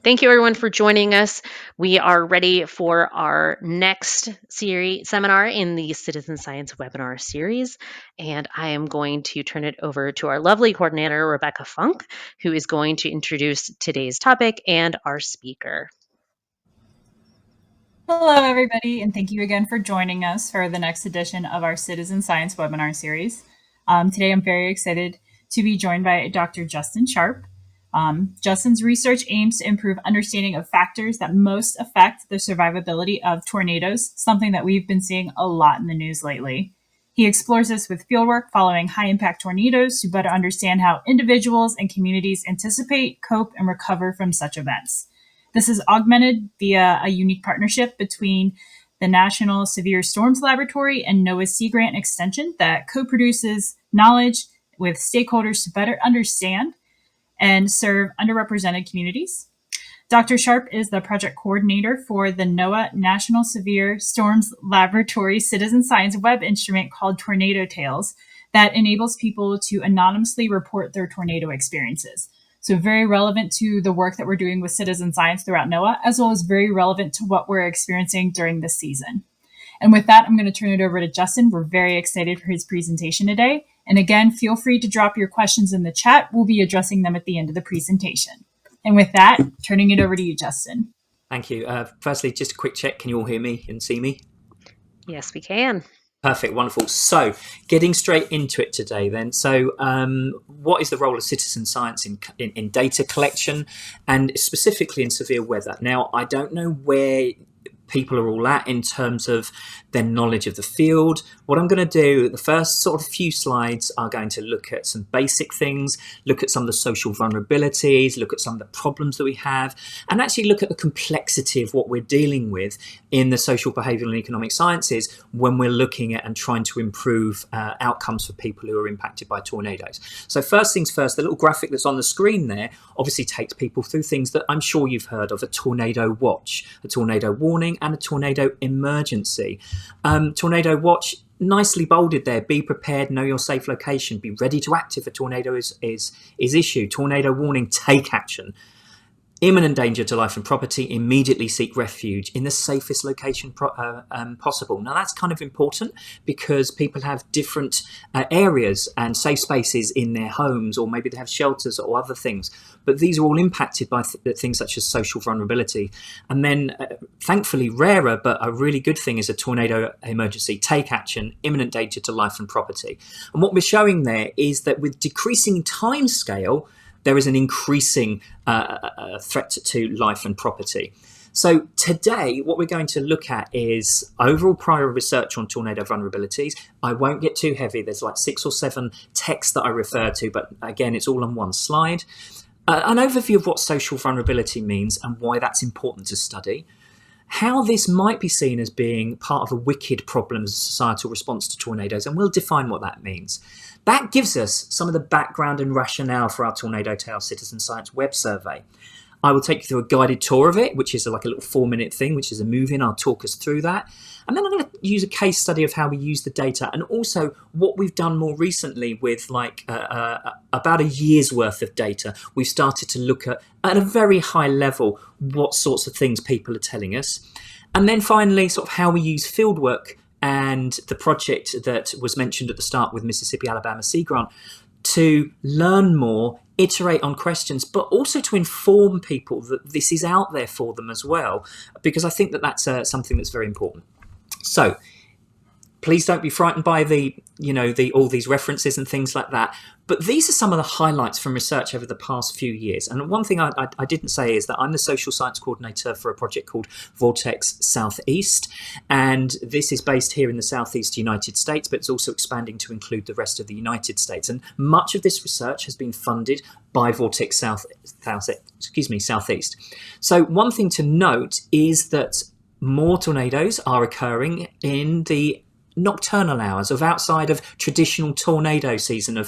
Thank you everyone for joining us. We are ready for our next seminar in the Citizen Science webinar series. And I am going to turn it over to our lovely coordinator, Rebecca Funk, who is going to introduce today's topic and our speaker. Hello, everybody, and thank you again for joining us for the next edition of our Citizen Science webinar series. Today, I'm very excited to be joined by Dr. Justin Sharpe. Justin's research aims to improve understanding of factors that most affect the survivability of tornadoes, something that we've been seeing a lot in the news lately. He explores this with fieldwork following high-impact tornadoes to better understand how individuals and communities anticipate, cope, and recover from such events. This is augmented via a unique partnership between the National Severe Storms Laboratory and NOAA's Sea Grant Extension that co-produces knowledge with stakeholders to better understand and serve underrepresented communities. Dr. Sharpe is the project coordinator for the NOAA National Severe Storms Laboratory citizen science web instrument called Tornado Tales that enables people to anonymously report their tornado experiences. So very relevant to the work that we're doing with citizen science throughout NOAA, as well as very relevant to what we're experiencing during this season. And with that, I'm going to turn it over to Justin. We're very excited for his presentation today. And again, feel free to drop your questions in the chat. We'll be addressing them at the end of the presentation. And with that, turning it over to you, Justin. Thank you. Firstly, just a quick check. Can you all hear me and see me? Yes, we can. Perfect, wonderful. So getting straight into it today then. So what is the role of citizen science in data collection and specifically in severe weather? Now, I don't know where people are all at in terms of their knowledge of the field. What I'm going to do, the first sort of few slides are going to look at some basic things, look at some of the social vulnerabilities, look at some of the problems that we have, and actually look at the complexity of what we're dealing with in the social, behavioural and economic sciences when we're looking at and trying to improve outcomes for people who are impacted by tornadoes. So first things first, the little graphic that's on the screen there obviously takes people through things that I'm sure you've heard of: a tornado watch, a tornado warning, and a tornado emergency. Tornado watch, nicely bolded there: be prepared, know your safe location, be ready to act if a tornado is issued. Tornado warning, take action. Imminent danger to life and property, immediately seek refuge in the safest location possible. Now that's kind of important because people have different areas and safe spaces in their homes, or maybe they have shelters or other things, but these are all impacted by things such as social vulnerability. And then thankfully rarer, but a really good thing, is a tornado emergency, take action, imminent danger to life and property. And what we're showing there is that with decreasing time scale, there is an increasing threat to life and property. So today, what we're going to look at is overall prior research on tornado vulnerabilities. I won't get too heavy. There's like 6 or 7 texts that I refer to, but again, it's all on one slide. An overview of what social vulnerability means and why that's important to study. How this might be seen as being part of a wicked problem as a societal response to tornadoes, and we'll define what that means. That gives us some of the background and rationale for our Tornado Tales Citizen Science web survey. I will take you through a guided tour of it, which is like a little 4-minute thing, which is a move in. I'll talk us through that. And then I'm going to use a case study of how we use the data and also what we've done more recently with like about a year's worth of data. We've started to look at a very high level what sorts of things people are telling us. And then finally, sort of how we use fieldwork and the project that was mentioned at the start with Mississippi Alabama Sea Grant to learn more, iterate on questions, but also to inform people that this is out there for them as well, because I think that that's something that's very important. So please don't be frightened by all these references and things like that. But these are some of the highlights from research over the past few years. And one thing I didn't say is that I'm the social science coordinator for a project called Vortex Southeast. And this is based here in the Southeast United States, but it's also expanding to include the rest of the United States. And much of this research has been funded by Vortex Southeast. So one thing to note is that more tornadoes are occurring in the nocturnal hours of outside of traditional tornado season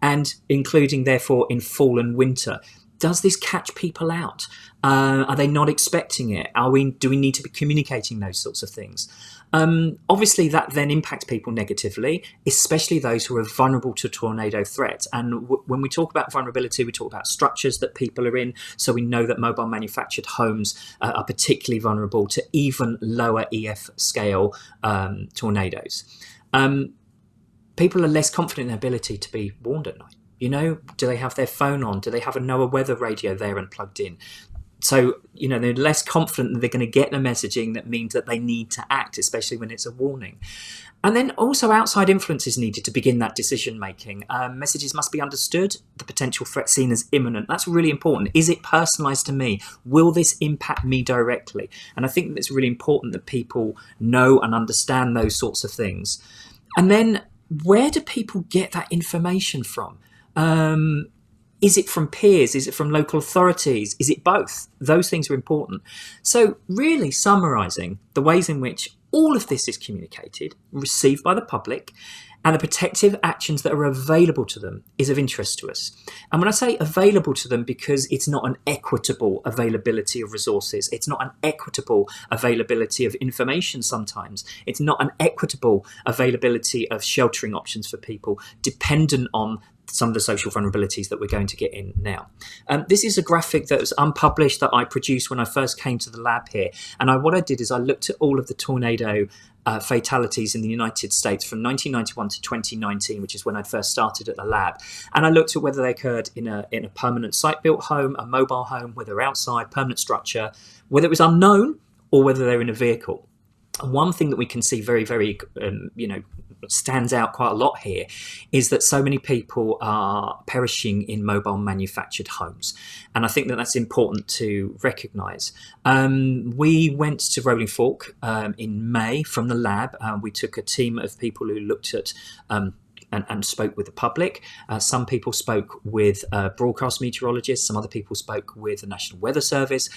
and including therefore in fall and winter. Does this catch people out? Are they not expecting it? Do we need to be communicating those sorts of things? Obviously, that then impacts people negatively, especially those who are vulnerable to tornado threat. And when we talk about vulnerability, we talk about structures that people are in. So we know that mobile manufactured homes are particularly vulnerable to even lower EF scale tornadoes. People are less confident in their ability to be warned at night. Do they have their phone on? Do they have a NOAA weather radio there and plugged in? So, they're less confident that they're going to get the messaging that means that they need to act, especially when it's a warning. And then also outside influence is needed to begin that decision making. Messages must be understood, the potential threat seen as imminent. That's really important. Is it personalised to me? Will this impact me directly? And I think that it's really important that people know and understand those sorts of things. And then where do people get that information from? Is it from peers? Is it from local authorities? Is it both? Those things are important. So really summarising the ways in which all of this is communicated, received by the public, and the protective actions that are available to them is of interest to us. And when I say available to them, because it's not an equitable availability of resources, it's not an equitable availability of information sometimes, it's not an equitable availability of sheltering options for people dependent on some of the social vulnerabilities that we're going to get in now. This is a graphic that was unpublished that I produced when I first came to the lab here. And what I did is I looked at all of the tornado fatalities in the United States from 1991 to 2019, which is when I first started at the lab. And I looked at whether they occurred in a permanent site-built home, a mobile home, whether outside, permanent structure, whether it was unknown or whether they're in a vehicle. And one thing that we can see very, very, stands out quite a lot here is that so many people are perishing in mobile manufactured homes. And I think that that's important to recognise. We went to Rolling Fork in May from the lab. We took a team of people who looked at and spoke with the public. Some people spoke with broadcast meteorologists, some other people spoke with the National Weather Service,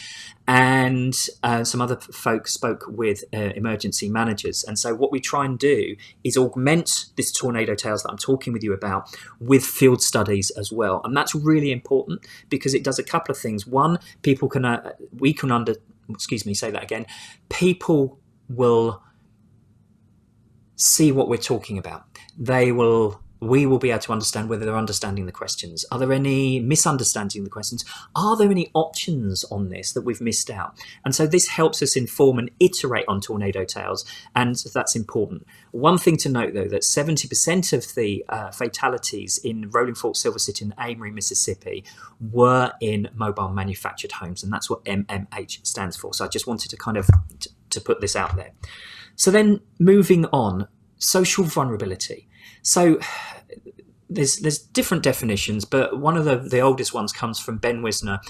and some other folks spoke with emergency managers. And so what we try and do is augment this tornado tales that I'm talking with you about with field studies as well. And that's really important because it does a couple of things. One, people people will see what we're talking about. We will be able to understand whether they're understanding the questions. Are there any misunderstanding the questions? Are there any options on this that we've missed out? And so this helps us inform and iterate on tornado tales, and that's important. One thing to note, though, that 70% of the fatalities in Rolling Fork, Silver City, and Amory, Mississippi were in mobile manufactured homes, and that's what MMH stands for. So I just wanted to kind of to put this out there. So then moving on, social vulnerability. So there's different definitions, but one of the oldest ones comes from Ben Wisner.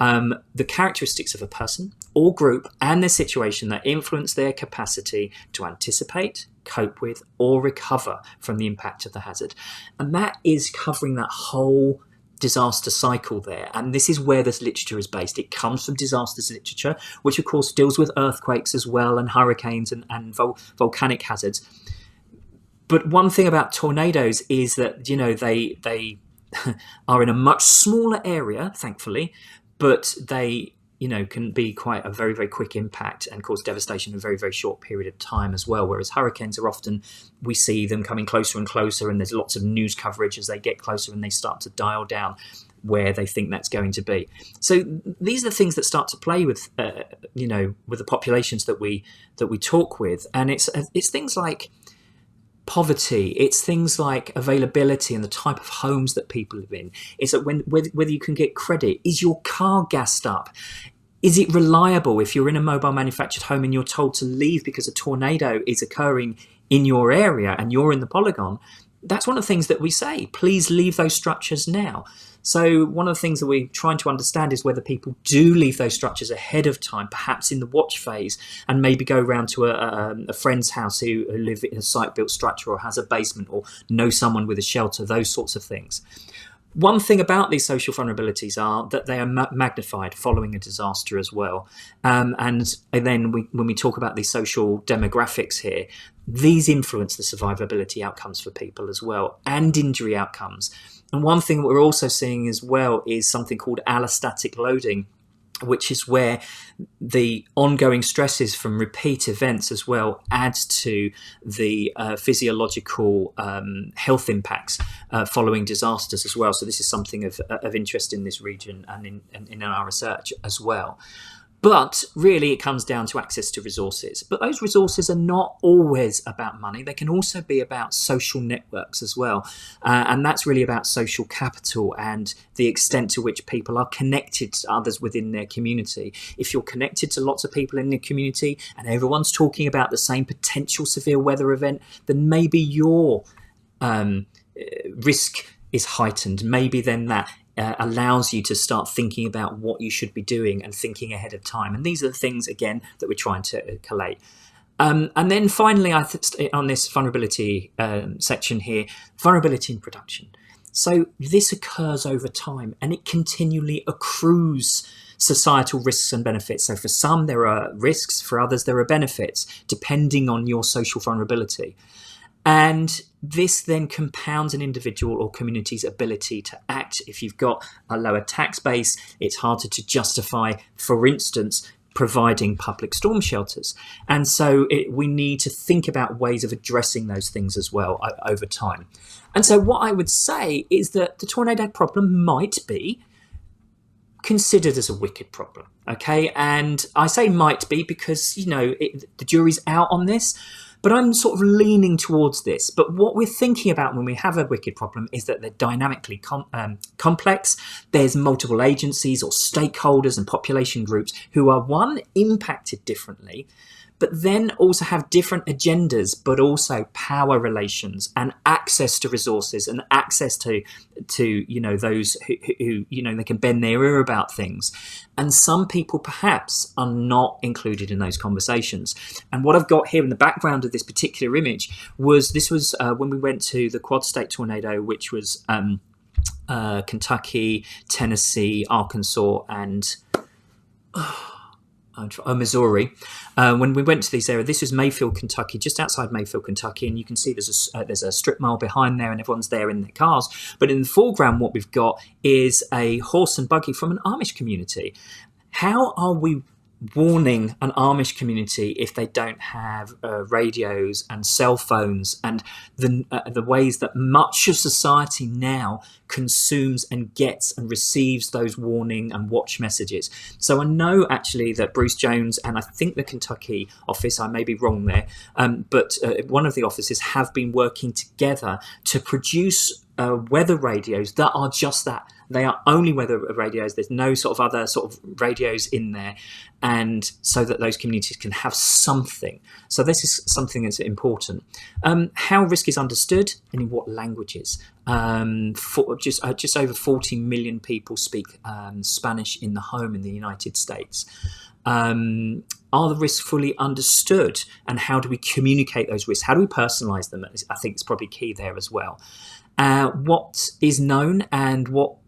The characteristics of a person or group and their situation that influence their capacity to anticipate, cope with, or recover from the impact of the hazard. And that is covering that whole disaster cycle there. And this is where this literature is based. It comes from disasters literature, which of course deals with earthquakes as well, and hurricanes and volcanic hazards. But one thing about tornadoes is that, they are in a much smaller area, thankfully, but they, can be quite a very, very quick impact and cause devastation in a very, very short period of time as well. Whereas hurricanes are often, we see them coming closer and closer, and there's lots of news coverage as they get closer and they start to dial down where they think that's going to be. So these are the things that start to play with, with the populations that we talk with. And it's things like poverty, it's things like availability and the type of homes that people live in. It's that whether you can get credit. Is your car gassed up? Is it reliable if you're in a mobile manufactured home and you're told to leave because a tornado is occurring in your area and you're in the polygon? That's one of the things that we say, please leave those structures now. So one of the things that we're trying to understand is whether people do leave those structures ahead of time, perhaps in the watch phase, and maybe go around to a friend's house who live in a site-built structure or has a basement or know someone with a shelter, those sorts of things. One thing about these social vulnerabilities are that they are magnified following a disaster as well. And then when we talk about these social demographics here, these influence the survivability outcomes for people as well, and injury outcomes. And one thing that we're also seeing as well is something called allostatic loading, which is where the ongoing stresses from repeat events as well adds to the physiological health impacts following disasters as well. So this is something of interest in this region and in our research as well. But really, it comes down to access to resources. But those resources are not always about money. They can also be about social networks as well. And that's really about social capital and the extent to which people are connected to others within their community. If you're connected to lots of people in the community and everyone's talking about the same potential severe weather event, then maybe your risk is heightened. Maybe then that allows you to start thinking about what you should be doing and thinking ahead of time. And these are the things, again, that we're trying to collate. And then finally, on this vulnerability section here, vulnerability in production. So this occurs over time and it continually accrues societal risks and benefits. So for some, there are risks, for others, there are benefits, depending on your social vulnerability. And this then compounds an individual or community's ability to act. If you've got a lower tax base, it's harder to justify, for instance, providing public storm shelters. And so we need to think about ways of addressing those things as well over time. And so what I would say is that the tornado problem might be considered as a wicked problem, okay? And I say might be because, the jury's out on this. But I'm sort of leaning towards this. But what we're thinking about when we have a wicked problem is that they're dynamically complex. There's multiple agencies or stakeholders and population groups who are, one, impacted differently, but then also have different agendas, but also power relations and access to resources and access to those who they can bend their ear about things. And some people perhaps are not included in those conversations. And what I've got here in the background of this particular image was when we went to the Quad State tornado, which was Kentucky, Tennessee, Arkansas, and Missouri. When we went to these areas, this was Mayfield, Kentucky, just outside Mayfield, Kentucky, and you can see there's a strip mall behind there, and everyone's there in their cars. But in the foreground, what we've got is a horse and buggy from an Amish community. How are we warning an Amish community if they don't have radios and cell phones and the ways that much of society now consumes and gets and receives those warning and watch messages? So I know actually that Bruce Jones and I think the Kentucky office, I may be wrong there, but one of the offices have been working together to produce weather radios that are just that. They are only weather radios. There's no sort of other sort of radios in there, and so that those communities can have something. So this is something that's important. How risk is understood and in what languages? Just over 40 million people speak Spanish in the home in the United States. Are the risks fully understood, and how do we communicate those risks? How do we personalize them? I think it's probably key there as well. What is known and what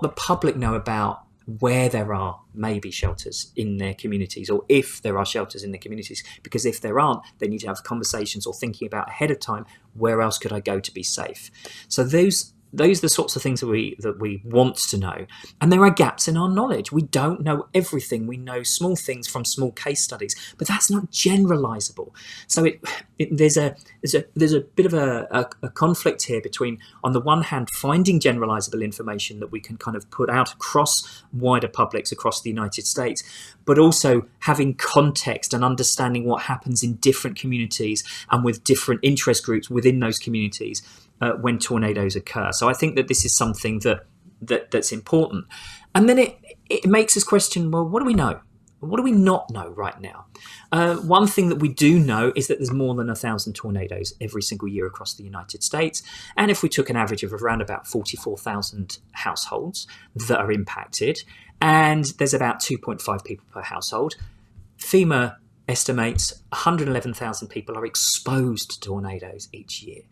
the public know about where there are maybe shelters in their communities, or if there are shelters in their communities, because if there aren't, they need to have conversations or thinking about ahead of time, where else could I go to be safe? So those are the sorts of things that we want to know. And there are gaps in our knowledge. We don't know everything. We know small things from small case studies, but that's not generalizable. So there's a bit of a conflict here between, on the one hand, finding generalizable information that we can kind of put out across wider publics across the United States, but also having context and understanding what happens in different communities and with different interest groups within those communities when tornadoes occur. So I think that this is something that's important. And then it makes us question, well, what do we know? What do we not know right now? One thing that we do know is that there's more than 1,000 tornadoes every single year across the United States. And if we took an average of around about 44,000 households that are impacted, and there's about 2.5 people per household, FEMA estimates 111,000 people are exposed to tornadoes each year.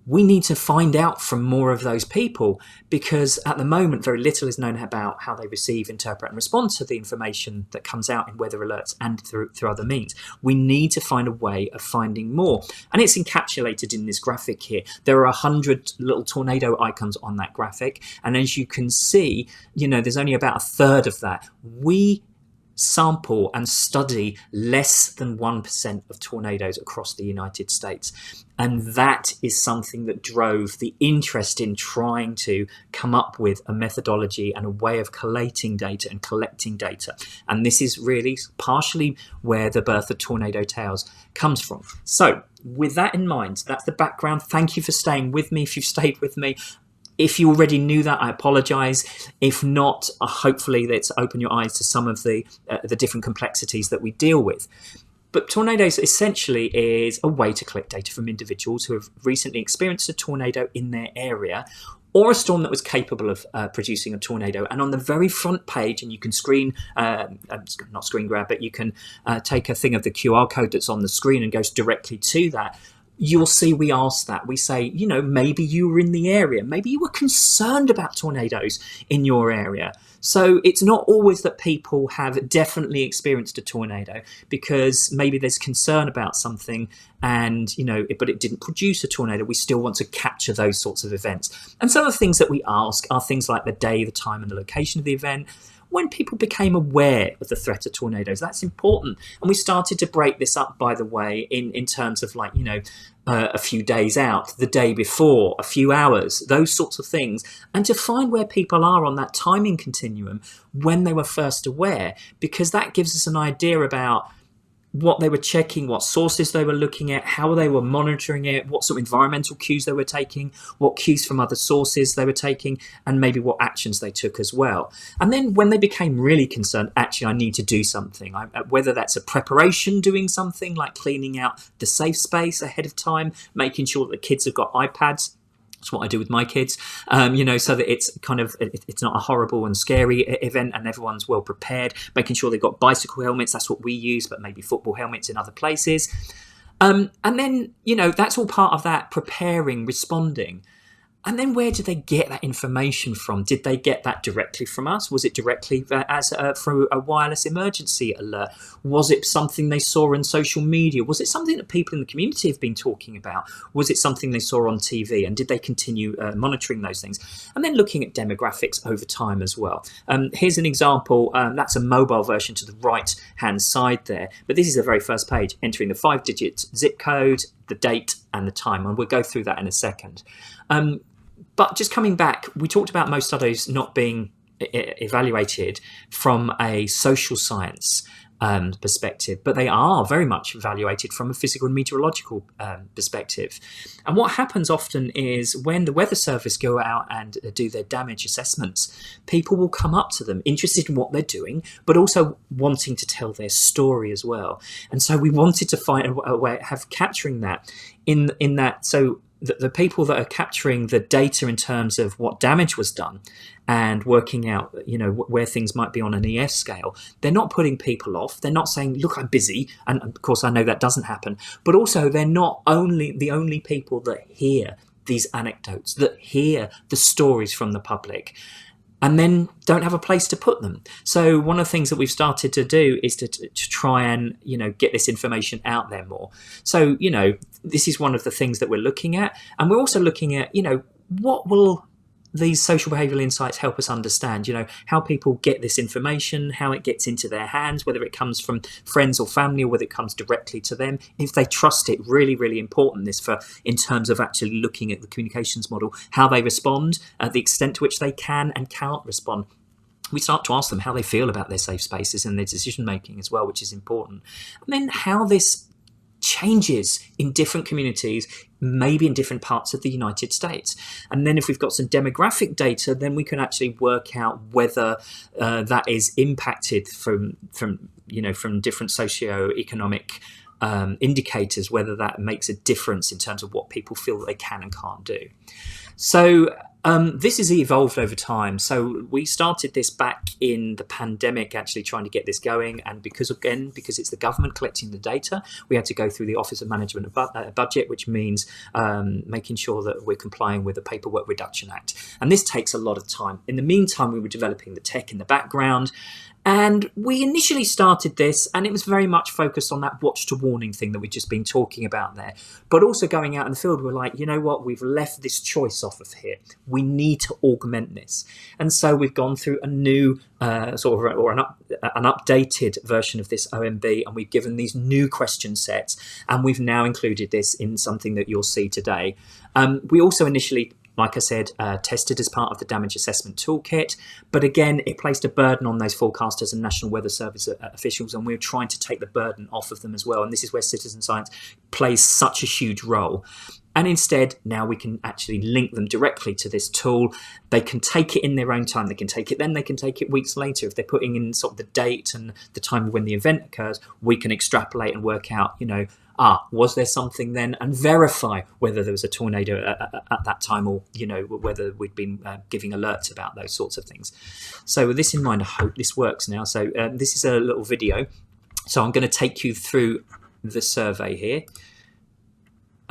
we need to find out from more of those people, because at the moment very little is known about how they receive, interpret and respond to the information that comes out in weather alerts and through other means. We need to find a way of finding more, and it's encapsulated in this graphic here. There are 100 little tornado icons on that graphic, and as you can see, there's only about a third of that. We sample and study less than 1% of tornadoes across the United States. And that is something that drove the interest in trying to come up with a methodology and a way of collating data and collecting data. And this is really partially where the birth of Tornado Tales comes from. So with that in mind, that's the background. Thank you for staying with me. If you've stayed with me, if you already knew that, I apologise. If not, hopefully that's opened your eyes to some of the different complexities that we deal with. But tornadoes essentially is a way to collect data from individuals who have recently experienced a tornado in their area, or a storm that was capable of producing a tornado. And on the very front page, and you can not screen grab, but you can take a thing of the QR code that's on the screen and goes directly to that. You'll see we ask that. We say, maybe you were in the area. Maybe you were concerned about tornadoes in your area. So it's not always that people have definitely experienced a tornado, because maybe there's concern about something and, but it didn't produce a tornado. We still want to capture those sorts of events. And some of the things that we ask are things like the day, the time and the location of the event. When people became aware of the threat of tornadoes, that's important. And we started to break this up, by the way, in terms of a few days out, the day before, a few hours, those sorts of things, and to find where people are on that timing continuum when they were first aware, because that gives us an idea about what they were checking, what sources they were looking at, how they were monitoring it, what sort of environmental cues they were taking, what cues from other sources they were taking, and maybe what actions they took as well. And then when they became really concerned, actually, I need to do something, whether that's a preparation, doing something like cleaning out the safe space ahead of time, making sure that the kids have got iPads. That's what I do with my kids, so that it's not a horrible and scary event and everyone's well prepared, making sure they've got bicycle helmets. That's what we use, but maybe football helmets in other places. And then, that's all part of that preparing, responding. And then where did they get that information from? Did they get that directly from us? Was it directly through a wireless emergency alert? Was it something they saw on social media? Was it something that people in the community have been talking about? Was it something they saw on TV? And did they continue monitoring those things? And then looking at demographics over time as well. Here's an example. That's a mobile version to the right-hand side there. But this is the very first page, entering the 5-digit zip code, the date and the time. And we'll go through that in a second. But just coming back, we talked about most studies not being evaluated from a social science perspective, but they are very much evaluated from a physical and meteorological perspective. And what happens often is when the Weather Service go out and do their damage assessments, people will come up to them interested in what they're doing, but also wanting to tell their story as well. And so we wanted to find a way of capturing that in that. So the people that are capturing the data in terms of what damage was done and working out, where things might be on an EF scale, they're not putting people off. They're not saying, look, I'm busy. And of course, I know that doesn't happen. But also, they're not the only people that hear these anecdotes, that hear the stories from the public, and then don't have a place to put them. So one of the things that we've started to do is to try and, get this information out there more. So, this is one of the things that we're looking at. And we're also looking at, what will these social behavioural insights help us understand, how people get this information, how it gets into their hands, whether it comes from friends or family or whether it comes directly to them, if they trust it. Really, really important this in terms of actually looking at the communications model, how they respond, the extent to which they can and can't respond. We start to ask them how they feel about their safe spaces and their decision making as well, which is important. And then how this changes in different communities, maybe in different parts of the United States. And then if we've got some demographic data, then we can actually work out whether that is impacted from different socio-economic indicators, whether that makes a difference in terms of what people feel that they can and can't do. So This has evolved over time. So we started this back in the pandemic, actually trying to get this going. And because it's the government collecting the data, we had to go through the Office of Management of Budget, which means making sure that we're complying with the Paperwork Reduction Act. And this takes a lot of time. In the meantime, we were developing the tech in the background. And we initially started this, and it was very much focused on that watch to warning thing that we've just been talking about there. But also going out in the field, we're like, you know what, we've left this choice off of here. We need to augment this. And so we've gone through a new an updated version of this OMB, and we've given these new question sets, and we've now included this in something that you'll see today. We also initially, like I said, tested as part of the damage assessment toolkit. But again, it placed a burden on those forecasters and National Weather Service officials, and we're trying to take the burden off of them as well. And this is where citizen science plays such a huge role. And instead, now we can actually link them directly to this tool. They can take it in their own time. They can take it then, they can take it weeks later. If they're putting in sort of the date and the time when the event occurs, we can extrapolate and work out, was there something then, and verify whether there was a tornado at that time, or whether we'd been giving alerts about those sorts of things. So with this in mind, I hope this works now. So this is a little video, so I'm going to take you through the survey here.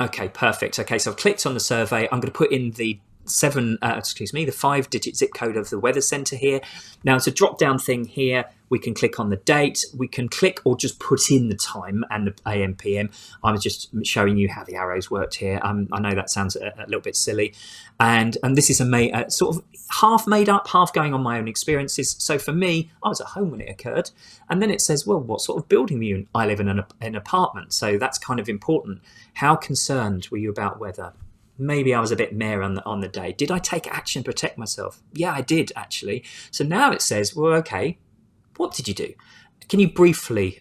Okay, perfect. Okay, so I've clicked on the survey. I'm going to put in the 5-digit zip code of the weather centre here. Now it's a drop down thing here. We can click on the date. We can click or just put in the time and the AM, PM. I was just showing you how the arrows worked here. I know that sounds a little bit silly. And this is sort of half made up, half going on my own experiences. So for me, I was at home when it occurred. And then it says, well, what sort of building were you in? I live in an apartment. So that's kind of important. How concerned were you about weather? Maybe I was a bit meh on the day. Did I take action to protect myself? Yeah, I did, actually. So now it says, well, okay, what did you do? Can you briefly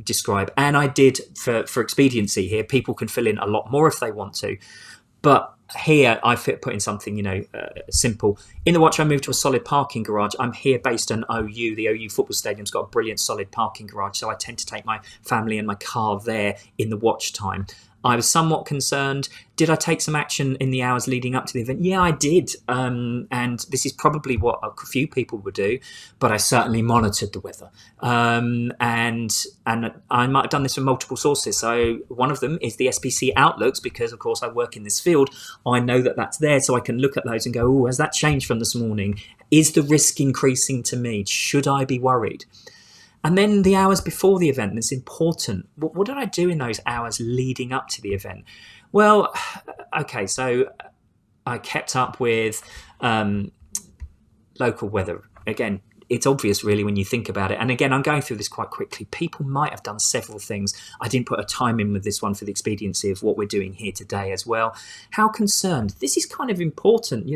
describe? And I did, for expediency here, people can fill in a lot more if they want to. But here I put in something, simple. In the watch, I moved to a solid parking garage. I'm here based on OU. The OU football stadium's got a brilliant solid parking garage. So I tend to take my family and my car there in the watch time. I was somewhat concerned. Did I take some action in the hours leading up to the event? Yeah, I did. And this is probably what a few people would do, but I certainly monitored the weather. And I might have done this from multiple sources. So one of them is the SPC outlooks, because of course I work in this field. I know that that's there, so I can look at those and go, oh, has that changed from this morning? Is the risk increasing to me? Should I be worried? And then the hours before the event, that's important. What did I do in those hours leading up to the event? Well, okay, so I kept up with local weather. Again, it's obvious really when you think about it. And again, I'm going through this quite quickly. People might have done several things. I didn't put a time in with this one for the expediency of what we're doing here today as well. How concerned? This is kind of important,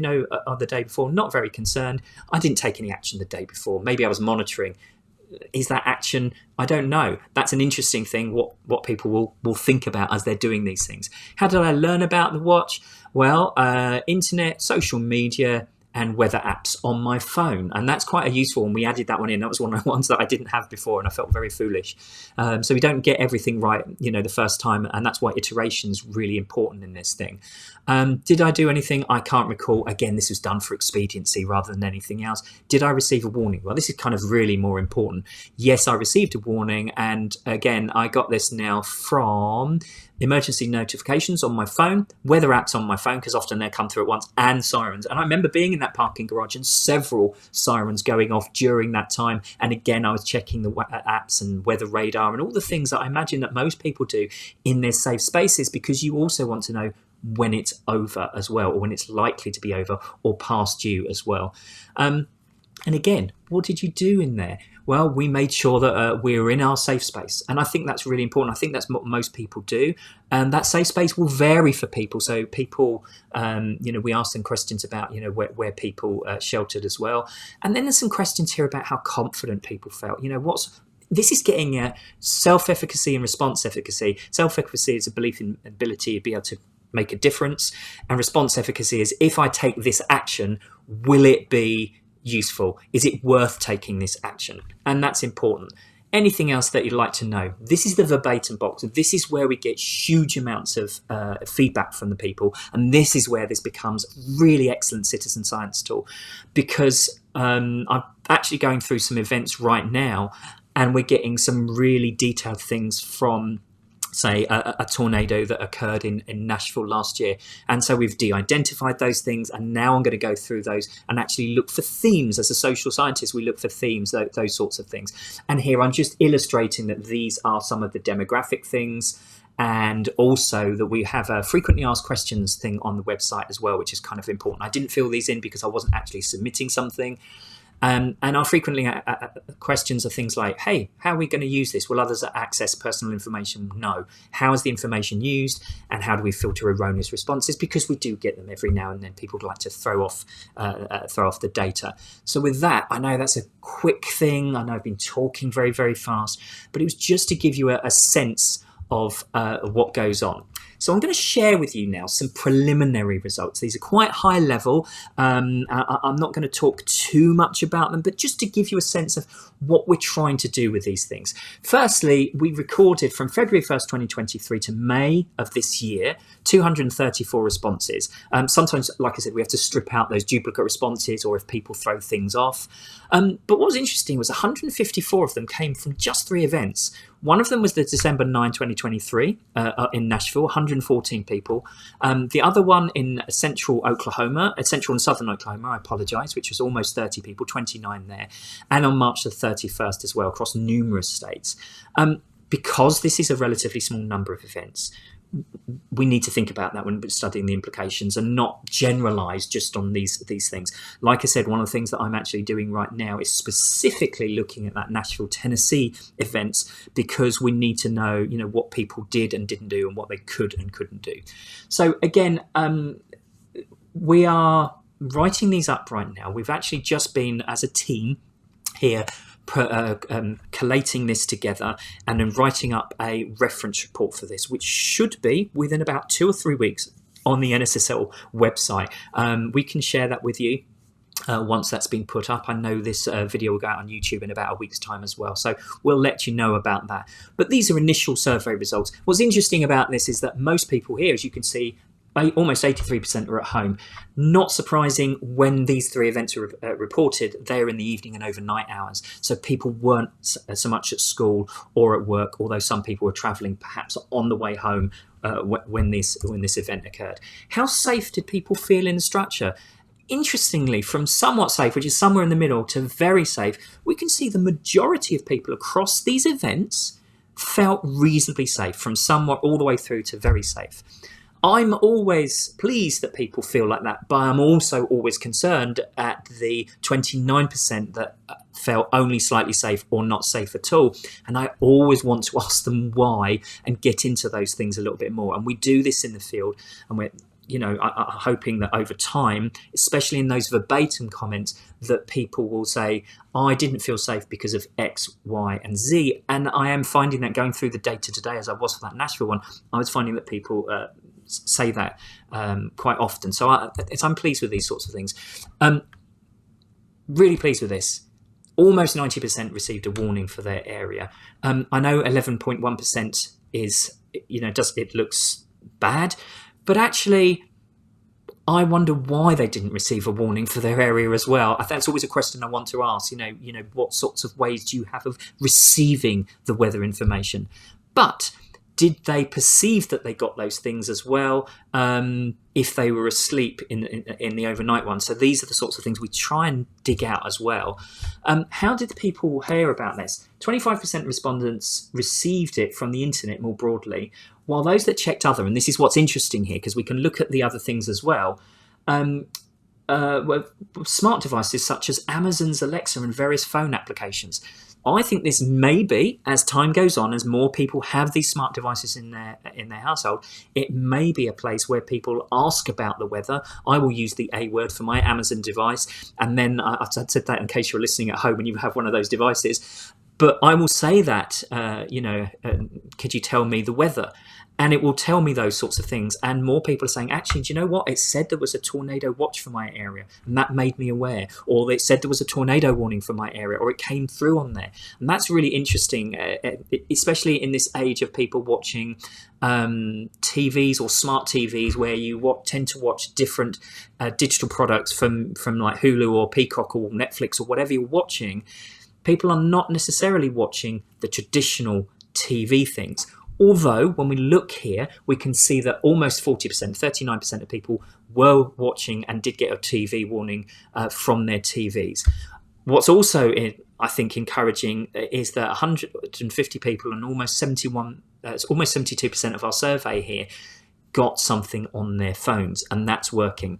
on the day before. Not very concerned. I didn't take any action the day before. Maybe I was monitoring. Is that action? I don't know. That's an interesting thing, what people will think about as they're doing these things. How did I learn about the watch? Well, internet, social media, and weather apps on my phone. And that's quite a useful one. We added that one in. That was one of the ones that I didn't have before, and I felt very foolish. So we don't get everything right, the first time. And that's why iteration is really important in this thing. Did I do anything? I can't recall. Again, this was done for expediency rather than anything else. Did I receive a warning? Well, this is kind of really more important. Yes, I received a warning. And again, I got this now from emergency notifications on my phone, weather apps on my phone, because often they come through at once, and sirens. And I remember being in that parking garage and several sirens going off during that time. And again, I was checking the apps and weather radar and all the things that I imagine that most people do in their safe spaces, because you also want to know when it's over as well, or when it's likely to be over or past you as well. And again, what did you do in there? Well, we made sure that we were in our safe space. And I think that's really important. I think that's what most people do. And that safe space will vary for people. So people, we asked them questions about, where people sheltered as well. And then there's some questions here about how confident people felt. This is getting self-efficacy and response efficacy. Self-efficacy is a belief in ability to be able to make a difference. And response efficacy is, if I take this action, will it be useful? Is it worth taking this action? And that's important. anything else that you'd like to know. This is the verbatim box. This is where we get huge amounts of feedback from the people. And this is where this becomes really excellent citizen science tool, because I'm actually going through some events right now, and we're getting some really detailed things from, say, a tornado that occurred in Nashville last year. And so we've de-identified those things, and now I'm going to go through those and actually look for themes. As a social scientist, we look for themes, those sorts of things. And here I'm just illustrating that these are some of the demographic things, and also that we have a frequently asked questions thing on the website as well, which is kind of important. I didn't fill these in because I wasn't actually submitting something. And our frequently questions are things like, hey, how are we going to use this? Will others access personal information? No. How is the information used? And how do we filter erroneous responses? Because we do get them every now and then. People like to throw off the data. So with that, I know that's a quick thing. I know I've been talking very, very fast, but it was just to give you a sense of what goes on. So I'm going to share with you now some preliminary results. These are quite high level. I'm not going to talk too much about them, but just to give you a sense of what we're trying to do with these things. Firstly, we recorded from February 1st, 2023 to May of this year, 234 responses. Sometimes, like I said, we have to strip out those duplicate responses or if people throw things off. But what was interesting was 154 of them came from just 3 events. One of them was the December 9, 2023 in Nashville, 114 people. The other one in central and southern Oklahoma, I apologize, which was almost 30 people, 29 there. And on March the 31st as well, across numerous states. Because this is a relatively small number of events, we need to think about that when studying the implications and not generalize just on these things. Like I said, one of the things that I'm actually doing right now is specifically looking at that Nashville, Tennessee events, because we need to know, what people did and didn't do and what they could and couldn't do. So again, we are writing these up right now. We've actually just been, as a team here, collating this together and then writing up a reference report for this, which should be within about 2 or 3 weeks on the NSSL website. We can share that with you once that's been put up. I know this video will go out on YouTube in about a week's time as well, so we'll let you know about that. But these are initial survey results. What's interesting about this is that most people here, as you can see, almost 83% are at home. Not surprising, when these 3 events were reported, they're in the evening and overnight hours. So people weren't so much at school or at work, although some people were traveling perhaps on the way home when this event occurred. How safe did people feel in the structure? Interestingly, from somewhat safe, which is somewhere in the middle, to very safe, we can see the majority of people across these events felt reasonably safe, from somewhat all the way through to very safe. I'm always pleased that people feel like that, but I'm also always concerned at the 29% that felt only slightly safe or not safe at all. And I always want to ask them why and get into those things a little bit more. And we do this in the field, and we're hoping that over time, especially in those verbatim comments, that people will say, I didn't feel safe because of X, Y, and Z. And I am finding that going through the data today, as I was for that Nashville one, I was finding that people say that quite often. So I'm pleased with these sorts of things. Really pleased with this. Almost 90% received a warning for their area. I know 11.1% is, it looks bad, but actually, I wonder why they didn't receive a warning for their area as well. That's always a question I want to ask. What sorts of ways do you have of receiving the weather information? But did they perceive that they got those things as well if they were asleep in the overnight one? So these are the sorts of things we try and dig out as well. How did the people hear about this? 25% respondents received it from the internet more broadly, while those that checked other, and this is what's interesting here because we can look at the other things as well, were smart devices such as Amazon's Alexa and various phone applications. I think this may be, as time goes on, as more people have these smart devices in their household, it may be a place where people ask about the weather. I will use the A word for my Amazon device, and then I've said that in case you're listening at home and you have one of those devices. But I will say that, could you tell me the weather? And it will tell me those sorts of things. And more people are saying, actually, do you know what? It said there was a tornado watch for my area, and that made me aware. Or it said there was a tornado warning for my area, or it came through on there. And that's really interesting, especially in this age of people watching TVs or smart TVs, where you tend to watch different digital products from like Hulu or Peacock or Netflix or whatever you're watching. People are not necessarily watching the traditional TV things. Although when we look here, we can see that almost 40%, 39% of people were watching and did get a TV warning from their TVs. What's also, I think, encouraging is that 150 people and almost 72% of our survey here got something on their phones, and that's working.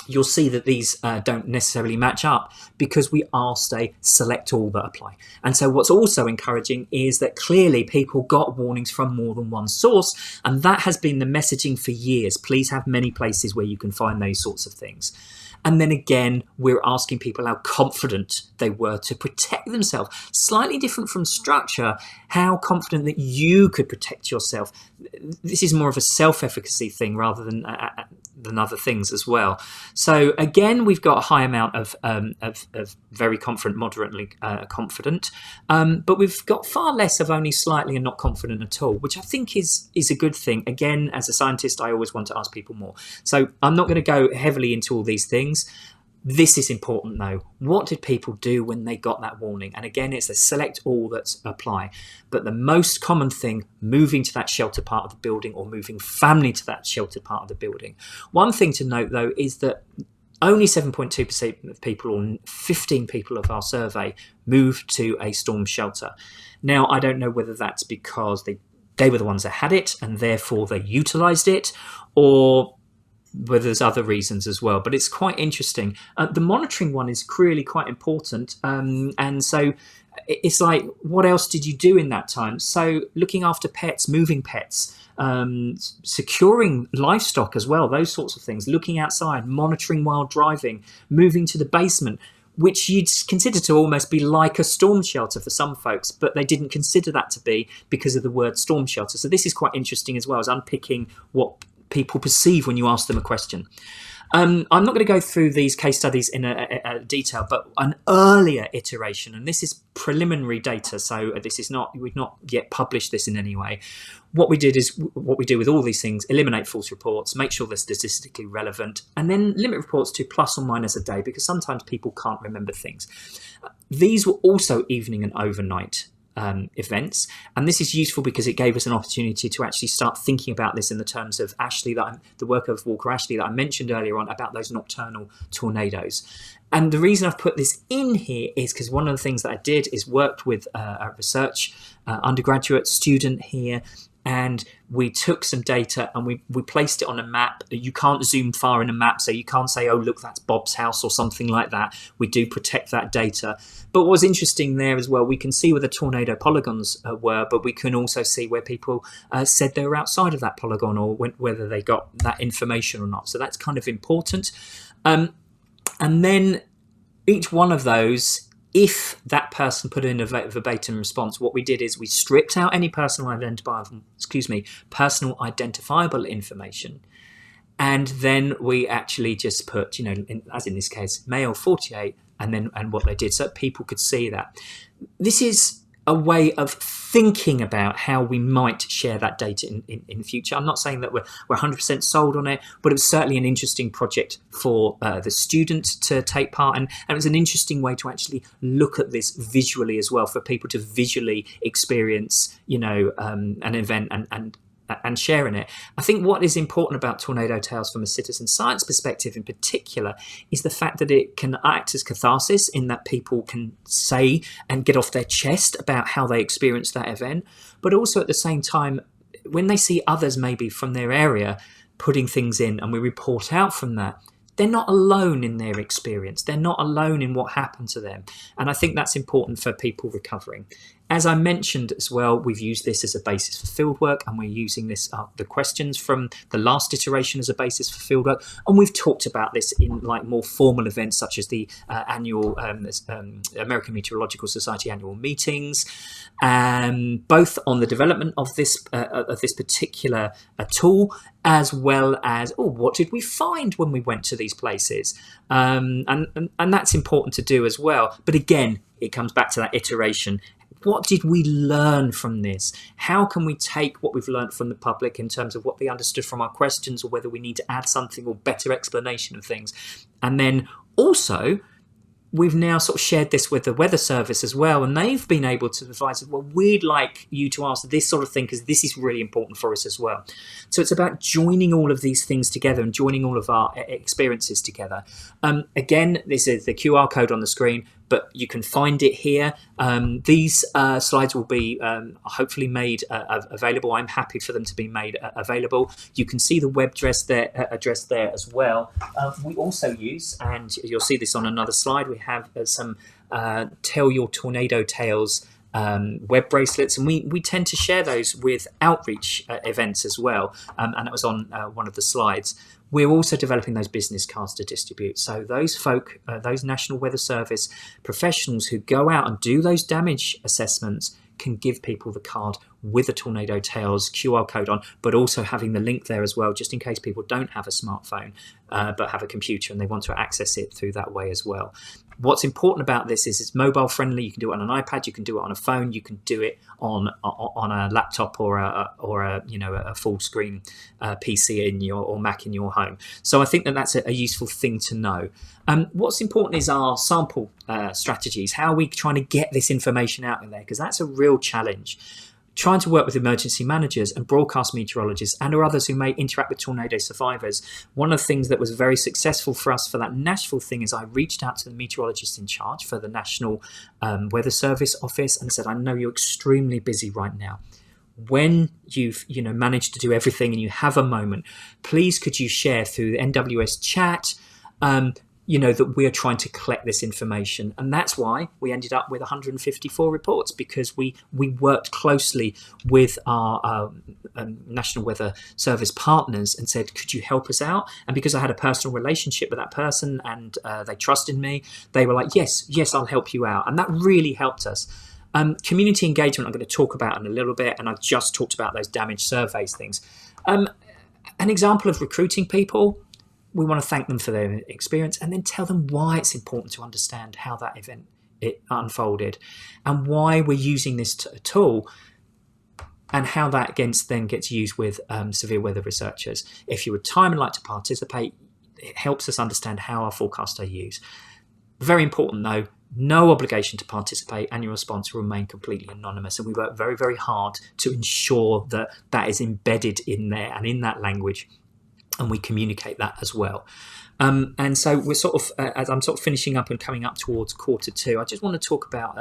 You'll see that these don't necessarily match up because we asked a select all that apply. And so what's also encouraging is that clearly people got warnings from more than one source, and that has been the messaging for years. Please have many places where you can find those sorts of things. And then again, we're asking people how confident they were to protect themselves. Slightly different from structure, how confident that you could protect yourself. This is more of a self-efficacy thing rather than other things as well. So again, we've got a high amount of very confident, moderately confident, but we've got far less of only slightly and not confident at all, which I think is a good thing. Again, as a scientist, I always want to ask people more. So I'm not going to go heavily into all these things. This is important though. What did people do when they got that warning? And again, it's a select all that apply. But the most common thing, moving to that sheltered part of the building or moving family to that sheltered part of the building. One thing to note though is that only 7.2% of people, or 15 people of our survey, moved to a storm shelter. Now, I don't know whether that's because they were the ones that had it and therefore they utilised it, or whether there's other reasons as well. But it's quite interesting. The monitoring one is really quite important. And so it's like, what else did you do in that time? So looking after pets, moving pets, securing livestock as well, those sorts of things, looking outside, monitoring while driving, moving to the basement, which you'd consider to almost be like a storm shelter for some folks, but they didn't consider that to be because of the word storm shelter. So this is quite interesting as well, as unpicking what people perceive when you ask them a question. I'm not going to go through these case studies in a detail, but an earlier iteration, and this is preliminary data, so we've not yet published this in any way. What we did is what we do with all these things: eliminate false reports, make sure they're statistically relevant, and then limit reports to plus or minus a day, because sometimes people can't remember things. These were also evening and overnight events, and this is useful because it gave us an opportunity to actually start thinking about this in the terms of the work of Walker Ashley that I mentioned earlier on about those nocturnal tornadoes. And the reason I've put this in here is because one of the things that I did is worked with a research undergraduate student here, and we took some data and we placed it on a map. You can't zoom far in a map, so you can't say, oh, look, that's Bob's house or something like that. We do protect that data. But what was interesting there as well, we can see where the tornado polygons were, but we can also see where people said they were outside of that polygon, or whether they got that information or not. So that's kind of important. And then each one of those, if that person put in a verbatim response, what we did is we stripped out any personal identifiable information, and then we actually just put, as in this case, male 48, and what they did, so that people could see that. This is a way of thinking about how we might share that data in the future. I'm not saying that we're 100% sold on it, but it was certainly an interesting project for the student to take part in. And it was an interesting way to actually look at this visually as well, for people to visually experience, an event and sharing it. I think what is important about Tornado Tales from a citizen science perspective in particular is the fact that it can act as catharsis, in that people can say and get off their chest about how they experienced that event, but also at the same time, when they see others maybe from their area putting things in and we report out from that, they're not alone in their experience. They're not alone in what happened to them. And I think that's important for people recovering. As I mentioned as well, we've used this as a basis for fieldwork, and we're using this the questions from the last iteration as a basis for fieldwork. And we've talked about this in like more formal events such as the annual American Meteorological Society annual meetings, both on the development of this particular tool, as well as what did we find when we went to these places, and that's important to do as well. But again, it comes back to that iteration. What did we learn from this? How can we take what we've learned from the public in terms of what they understood from our questions, or whether we need to add something or better explanation of things? And then also, we've now sort of shared this with the Weather Service as well, and they've been able to advise, well, we'd like you to ask this sort of thing because this is really important for us as well. So it's about joining all of these things together and joining all of our experiences together. Again, this is the QR code on the screen, but you can find it here. These slides will be hopefully made available. I'm happy for them to be made available. You can see the web address there as well. We also use, and you'll see this on another slide, we have some Tell Your Tornado Tales web bracelets, and we tend to share those with outreach events as well, and it was on one of the slides. We're also developing those business cards to distribute. So those folk, those National Weather Service professionals who go out and do those damage assessments can give people the card with a Tornado Tales QR code on, but also having the link there as well, just in case people don't have a smartphone but have a computer and they want to access it through that way as well. What's important about this is it's mobile friendly. You can do it on an iPad, you can do it on a phone, you can do it on a laptop or a full screen PC in your or Mac in your home. So I think that's a useful thing to know. What's important is our sample strategies. How are we trying to get this information out in there? Because that's a real challenge. Trying to work with emergency managers and broadcast meteorologists and or others who may interact with tornado survivors. One of the things that was very successful for us for that Nashville thing is I reached out to the meteorologist in charge for the National Weather Service office and said, I know you're extremely busy right now. When you've managed to do everything and you have a moment, please could you share through the NWS chat that we are trying to collect this information. And that's why we ended up with 154 reports, because we worked closely with our National Weather Service partners and said, could you help us out? And because I had a personal relationship with that person and they trusted me, they were like, yes, I'll help you out. And that really helped us. Community engagement, I'm going to talk about in a little bit, and I've just talked about those damage surveys things. An example of recruiting people, we want to thank them for their experience and then tell them why it's important to understand how that event unfolded and why we're using this tool and how that then gets used with severe weather researchers. If you would time and like to participate, it helps us understand how our forecasts are used. Very important though, no obligation to participate, and your response will remain completely anonymous. And we work very, very hard to ensure that that is embedded in there and in that language, and we communicate that as well. And so we're sort of, as I'm sort of finishing up and coming up towards quarter two, I just want to talk about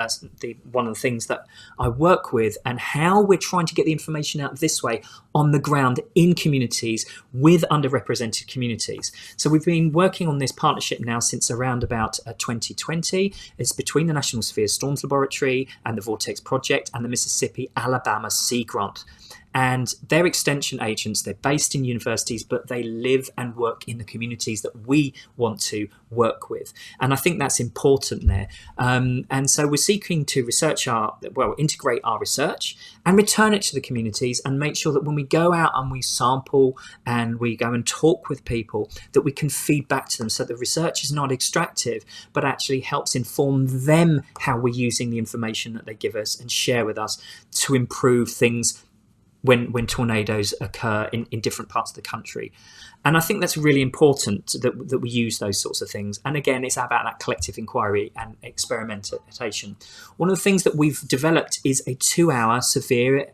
one of the things that I work with and how we're trying to get the information out this way on the ground in communities with underrepresented communities. So we've been working on this partnership now since around about 2020. It's between the National Severe Storms Laboratory and the Vortex Project and the Mississippi-Alabama Sea Grant. And they're extension agents. They're based in universities, but they live and work in the communities that we want to work with. And I think that's important there. And so we're seeking to integrate our research and return it to the communities and make sure that when we go out and we sample and we go and talk with people, that we can feed back to them so the research is not extractive, but actually helps inform them how we're using the information that they give us and share with us to improve things when tornadoes occur in different parts of the country. And I think that's really important that we use those sorts of things. And again, it's about that collective inquiry and experimentation. One of the things that we've developed is a 2-hour severe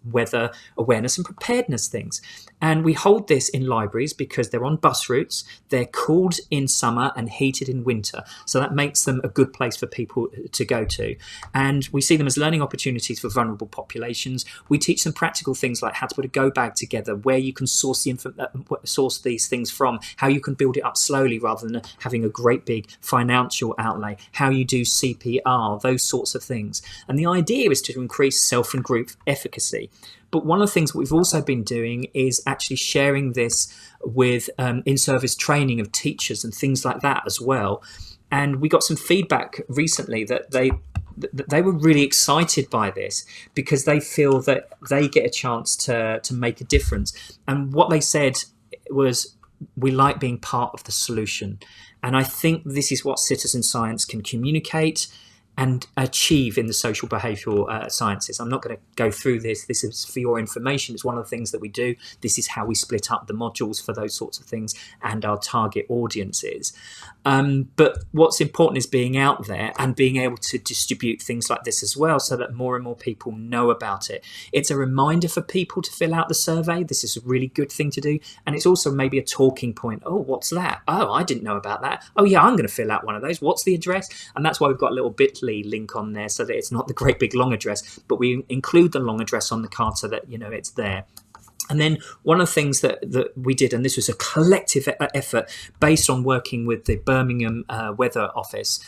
weather awareness and preparedness things. And we hold this in libraries because they're on bus routes, they're cooled in summer and heated in winter. So that makes them a good place for people to go to. And we see them as learning opportunities for vulnerable populations. We teach them practical things like how to put a go bag together, where you can source source these things from, how you can build it up slowly rather than having a great big financial outlay, how you do CPR, those sorts of things. And the idea is to increase self and group efficacy. But one of the things we've also been doing is actually sharing this with in-service training of teachers and things like that as well. And we got some feedback recently that they were really excited by this because they feel that they get a chance to make a difference. And what they said was, we like being part of the solution. And I think this is what citizen science can communicate and achieve in the social behavioural sciences. I'm not going to go through this. This is for your information. It's one of the things that we do. This is how we split up the modules for those sorts of things and our target audiences. But what's important is being out there and being able to distribute things like this as well, so that more and more people know about it. It's a reminder for people to fill out the survey. This is a really good thing to do. And it's also maybe a talking point. Oh, what's that? Oh, I didn't know about that. Oh yeah, I'm going to fill out one of those. What's the address? And that's why we've got a little bit.ly link on there, so that it's not the great big long address, but we include the long address on the card so that it's there. And then one of the things that we did, and this was a collective effort based on working with the Birmingham Weather Office,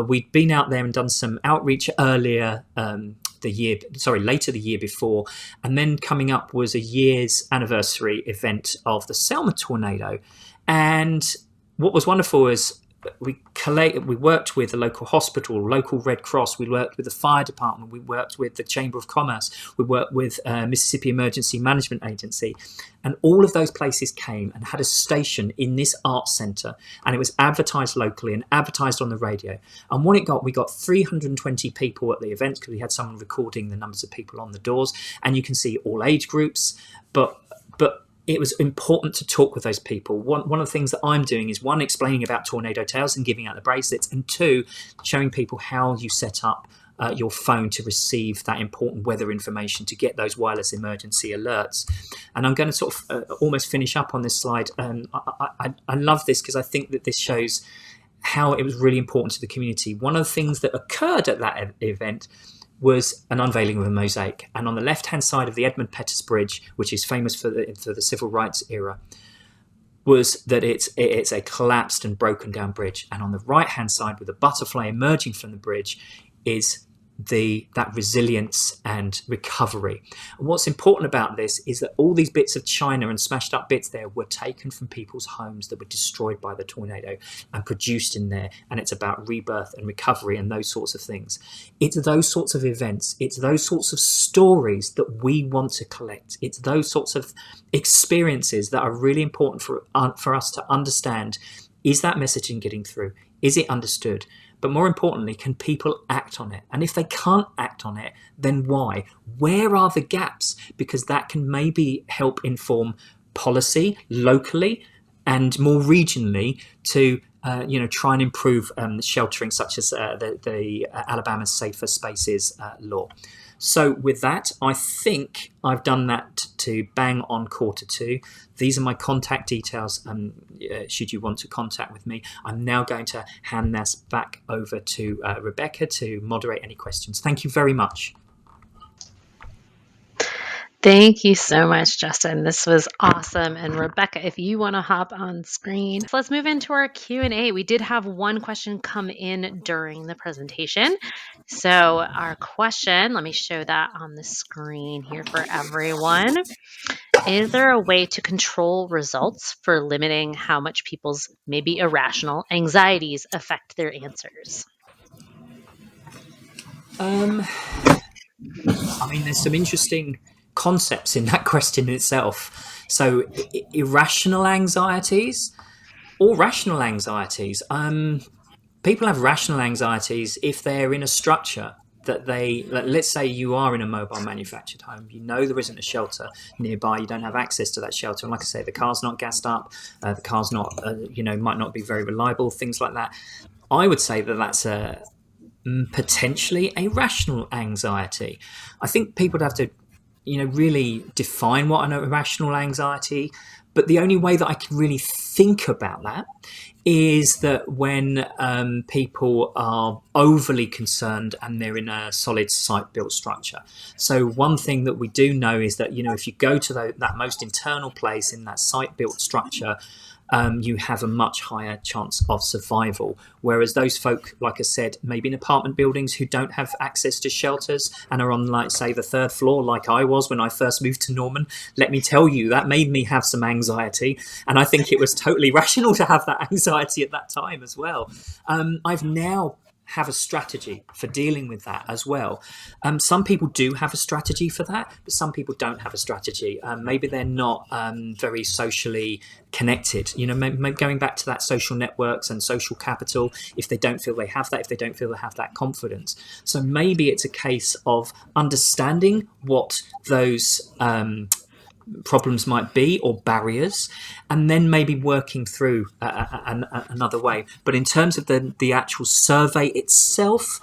we'd been out there and done some outreach later the year before, and then coming up was a year's anniversary event of the Selma tornado. And what was wonderful is we worked with the local hospital, local Red Cross, we worked with the fire department, we worked with the Chamber of Commerce, we worked with Mississippi Emergency Management Agency, and all of those places came and had a station in this arts centre, and it was advertised locally and advertised on the radio. And what we got 320 people at the event, because we had someone recording the numbers of people on the doors, and you can see all age groups, but it was important to talk with those people. One of the things that I'm doing is, one, explaining about tornado tales and giving out the bracelets, and two, showing people how you set up your phone to receive that important weather information, to get those wireless emergency alerts. And I'm going to sort of almost finish up on this slide. I love this because I think that this shows how it was really important to the community. One of the things that occurred at that event was an unveiling of a mosaic. And on the left-hand side of the Edmund Pettus Bridge, which is famous for the civil rights era, was that it's a collapsed and broken down bridge. And on the right-hand side, with a butterfly emerging from the bridge, is that resilience and recovery. And what's important about this is that all these bits of china and smashed up bits there were taken from people's homes that were destroyed by the tornado and produced in there. And it's about rebirth and recovery and those sorts of things. It's those sorts of events, it's those sorts of stories that we want to collect. It's those sorts of experiences that are really important for us to understand. Is that messaging getting through? Is it understood? But more importantly, can people act on it? And if they can't act on it, then why? Where are the gaps? Because that can maybe help inform policy locally and more regionally to try and improve sheltering, such as the Alabama Safer Spaces law. So with that, I think I've done that to bang on Q2. These are my contact details should you want to contact with me. I'm now going to hand this back over to Rebecca to moderate any questions. Thank you very much. Thank you so much, Justin. This was awesome. And Rebecca, if you want to hop on screen, so let's move into our Q&A. We did have one question come in during the presentation. So our question, let me show that on the screen here for everyone. Is there a way to control results for limiting how much people's maybe irrational anxieties affect their answers? There's some interesting concepts in that question itself. So irrational anxieties or rational anxieties. People have rational anxieties if they're in a structure that let's say you are in a mobile manufactured home, there isn't a shelter nearby, you don't have access to that shelter, and like I say, the car's not gassed up, the car's not might not be very reliable, things like that. I would say that that's potentially a rational anxiety. I think people would have to really define what an irrational anxiety, But the only way that I can really think about that is that when people are overly concerned and they're in a solid site-built structure. So one thing that we do know is that, if you go to that most internal place in that site-built structure, you have a much higher chance of survival. Whereas those folk, like I said, maybe in apartment buildings who don't have access to shelters and are on, like, say, the third floor, like I was when I first moved to Norman, let me tell you, that made me have some anxiety. And I think it was totally rational to have that anxiety at that time as well. I've now have a strategy for dealing with that as well. Some people do have a strategy for that, but some people don't have a strategy. Maybe they're not very socially connected. Maybe going back to that social networks and social capital, if they don't feel they have that, if they don't feel they have that confidence. So maybe it's a case of understanding what those problems might be or barriers, and then maybe working through another way. But in terms of the actual survey itself,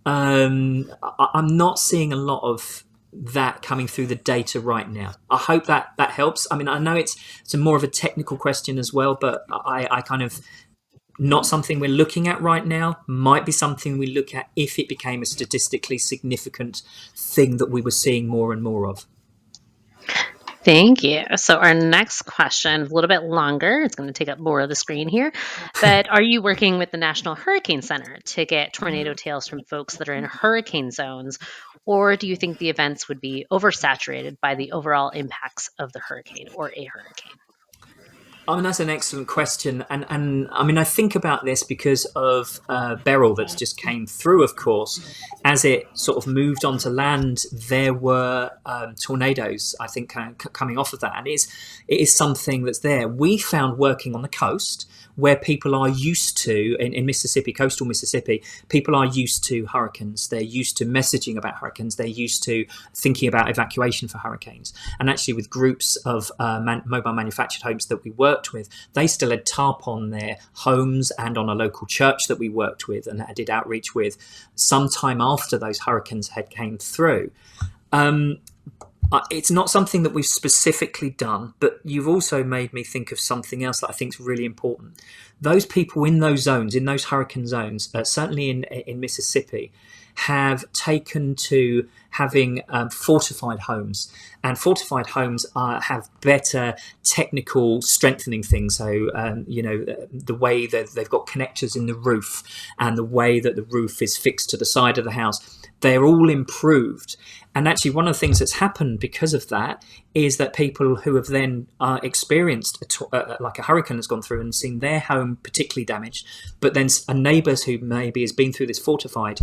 I'm not seeing a lot of that coming through the data right now. I hope that helps. I mean, I know it's a more of a technical question as well, but I kind of, not something we're looking at right now, might be something we look at if it became a statistically significant thing that we were seeing more and more of. Thank you. So our next question, a little bit longer. It's going to take up more of the screen here. But are you working with the National Hurricane Center to get tornado tales from folks that are in hurricane zones? Or do you think the events would be oversaturated by the overall impacts of the hurricane or a hurricane? I mean, that's an excellent question. And I mean, I think about this because of Beryl that's just came through, of course. As it sort of moved onto land, there were tornadoes, I think, coming off of that. And it is something that's there. We found working on the coast, where people are used to, in Mississippi, coastal Mississippi, people are used to hurricanes. They're used to messaging about hurricanes. They're used to thinking about evacuation for hurricanes. And actually, with groups of mobile manufactured homes that we worked with, they still had tarp on their homes and on a local church that we worked with and did outreach with sometime after those hurricanes had came through. It's not something that we've specifically done, but you've also made me think of something else that I think is really important. Those people in those zones, in those hurricane zones, certainly in Mississippi, have taken to having fortified homes. And fortified homes have better technical strengthening things. So, the way that they've got connectors in the roof and the way that the roof is fixed to the side of the house, they're all improved. And actually, one of the things that's happened because of that is that people who have then experienced like a hurricane has gone through and seen their home particularly damaged, but then a neighbours who maybe has been through this fortified,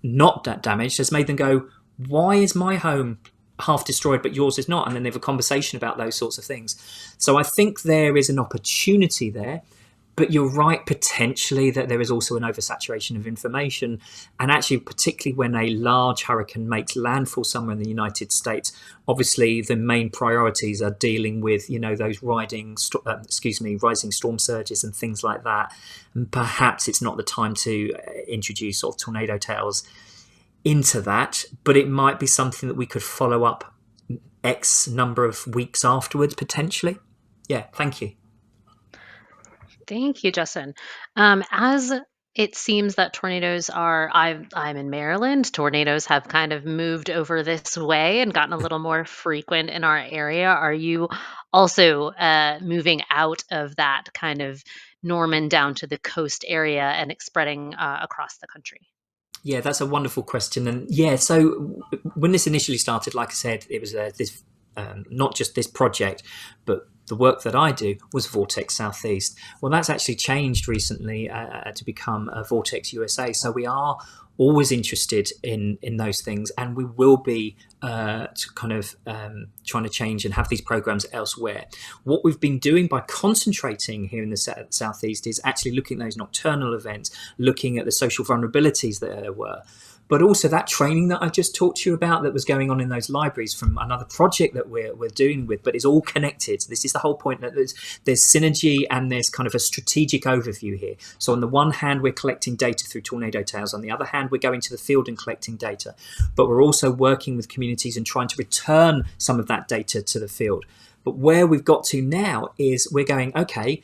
not that damaged, has made them go, why is my home half destroyed but yours is not? And then they have a conversation about those sorts of things. So I think there is an opportunity there. But you're right, potentially, that there is also an oversaturation of information. And actually, particularly when a large hurricane makes landfall somewhere in the United States, obviously the main priorities are dealing with, those rising storm surges and things like that. And perhaps it's not the time to introduce sort of tornado tales into that, but it might be something that we could follow up X number of weeks afterwards, potentially. Yeah, thank you. Thank you, Justin. As it seems that tornadoes I'm in Maryland. Tornadoes have kind of moved over this way and gotten a little more frequent in our area. Are you also moving out of that kind of Norman down to the coast area and spreading across the country? Yeah, that's a wonderful question. And yeah, so when this initially started, like I said, it was this not just this project, but the work that I do was Vortex Southeast. Well, that's actually changed recently to become Vortex USA. So we are always interested in those things, and we will be trying to change and have these programs elsewhere. What we've been doing by concentrating here in the Southeast is actually looking at those nocturnal events, looking at the social vulnerabilities that there were. But also that training that I just talked to you about that was going on in those libraries from another project that we're doing with, but it's all connected. This is the whole point, that there's synergy and there's kind of a strategic overview here. So on the one hand, we're collecting data through tornado tales. On the other hand, we're going to the field and collecting data. But we're also working with communities and trying to return some of that data to the field. But where we've got to now is we're going, okay,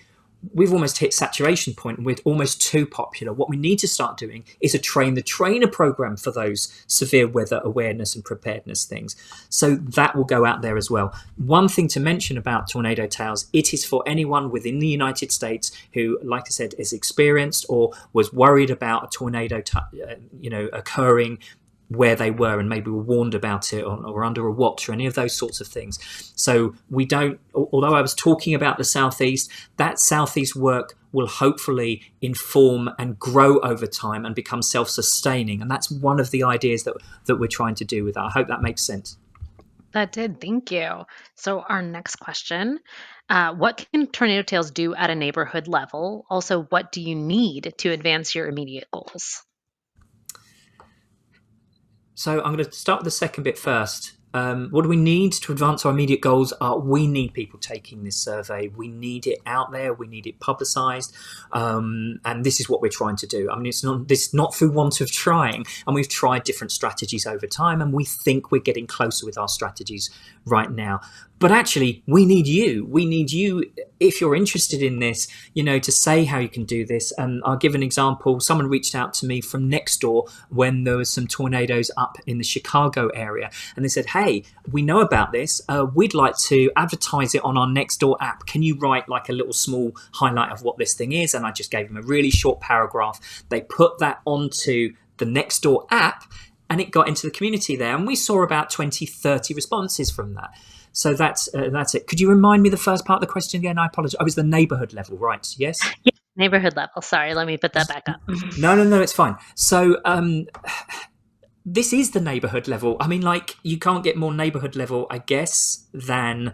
we've almost hit saturation point and we're almost too popular. What we need to start doing is a train the trainer program for those severe weather awareness and preparedness things. So that will go out there as well. One thing to mention about tornado tales, it is for anyone within the United States who, like I said, is experienced or was worried about a tornado occurring where they were and maybe were warned about it or under a watch or any of those sorts of things. So we don't, although I was talking about the Southeast, that Southeast work will hopefully inform and grow over time and become self-sustaining. And that's one of the ideas that we're trying to do with that. I hope that makes sense. That did. Thank you. So our next question, what can tornado tales do at a neighborhood level? Also, what do you need to advance your immediate goals? So I'm going to start with the second bit first. What do we need to advance our immediate goals? We need people taking this survey. We need it out there. We need it publicised. And this is what we're trying to do. I mean, it's not through want of trying. And we've tried different strategies over time. And we think we're getting closer with our strategies right now. But actually, we need you. We need you, if you're interested in this, to say how you can do this. And I'll give an example. Someone reached out to me from next door when there was some tornadoes up in the Chicago area. And they said, hey, we know about this. We'd like to advertise it on our Nextdoor app. Can you write like a little small highlight of what this thing is? And I just gave them a really short paragraph. They put that onto the Nextdoor app and it got into the community there. And we saw about 20, 30 responses from that. So that's it. Could you remind me the first part of the question again? I apologize. Oh, it was the neighborhood level, right? Yes? Yeah, neighborhood level. Sorry, let me put that back up. No, it's fine. So this is the neighborhood level. I mean, like, you can't get more neighborhood level, I guess, than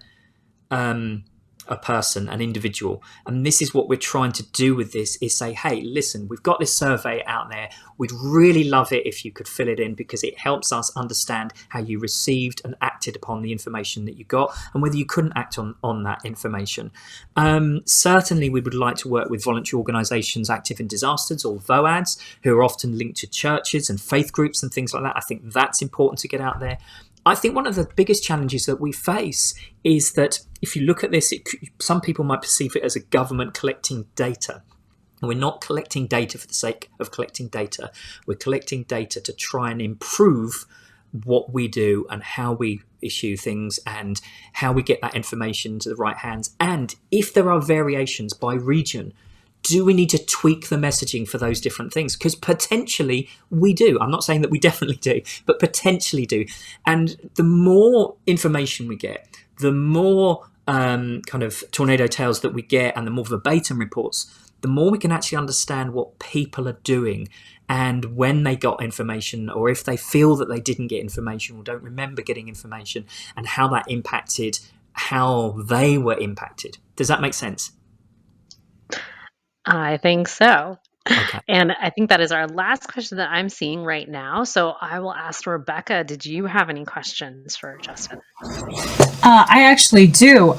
a person, an individual. And this is what we're trying to do with this, is say, hey, listen, we've got this survey out there. We'd really love it if you could fill it in, because it helps us understand how you received and acted upon the information that you got and whether you couldn't act on that information. Certainly, we would like to work with voluntary organisations active in disasters, or VOADs, who are often linked to churches and faith groups and things like that. I think that's important to get out there. I think one of the biggest challenges that we face is that if you look at this, some people might perceive it as a government collecting data. And we're not collecting data for the sake of collecting data. We're collecting data to try and improve what we do and how we issue things and how we get that information to the right hands. And if there are variations by region, do we need to tweak the messaging for those different things? Because potentially we do. I'm not saying that we definitely do, but potentially do. And the more information we get, the more kind of tornado tales that we get and the more verbatim reports, the more we can actually understand what people are doing and when they got information, or if they feel that they didn't get information or don't remember getting information, and how that impacted how they were impacted. Does that make sense? I think so. Okay. And I think that is our last question that I'm seeing right now. So I will ask Rebecca, did you have any questions for Justin? I actually do.